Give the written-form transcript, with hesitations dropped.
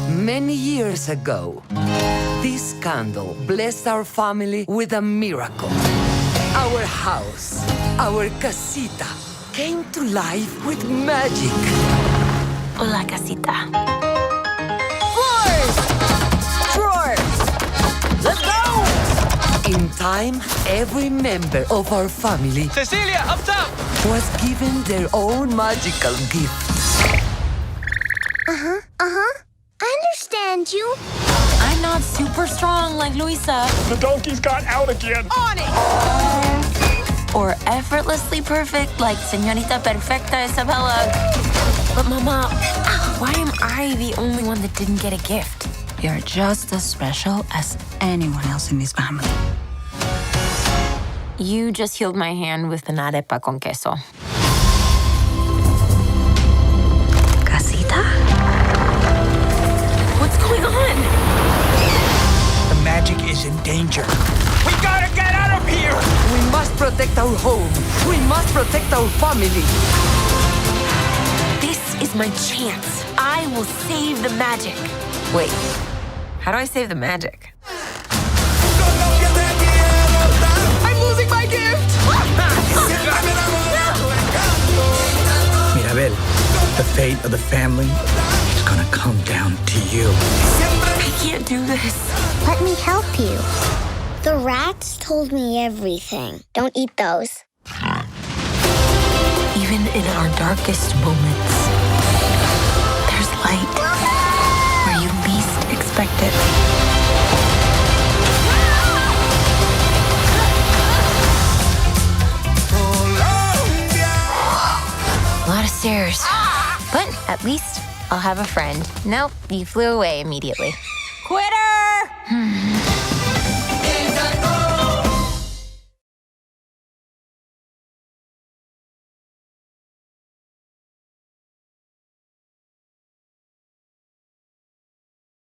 Many years ago, this candle blessed our family with a miracle. Our house, our casita, came to life with magic. Hola, casita. Floors! Drawers! Let's go! In time, every member of our family Cecilia, up top! was given their own magical gift. I understand you. I'm not super strong like Luisa. The donkeys got out again. On it! Or effortlessly perfect like Señorita Perfecta Isabella. But Mama, why am I the only one that didn't get a gift? You're just as special as anyone else in this family. You just healed my hand with an arepa con queso. Casita? What's going on? The magic is in danger. We gotta get out of here! We must protect our home. We must protect our family. This is my chance. I will save the magic. Wait, how do I save the magic? I'm losing my gift! Mirabel, the fate of the family is gonna come down to you. I can't do this. Let me help you. The rats told me everything. Don't eat those. Even in our darkest moments, there's light where you least expect it. A lot of stairs. But at least I'll have a friend. Nope, you flew away immediately. Quitter!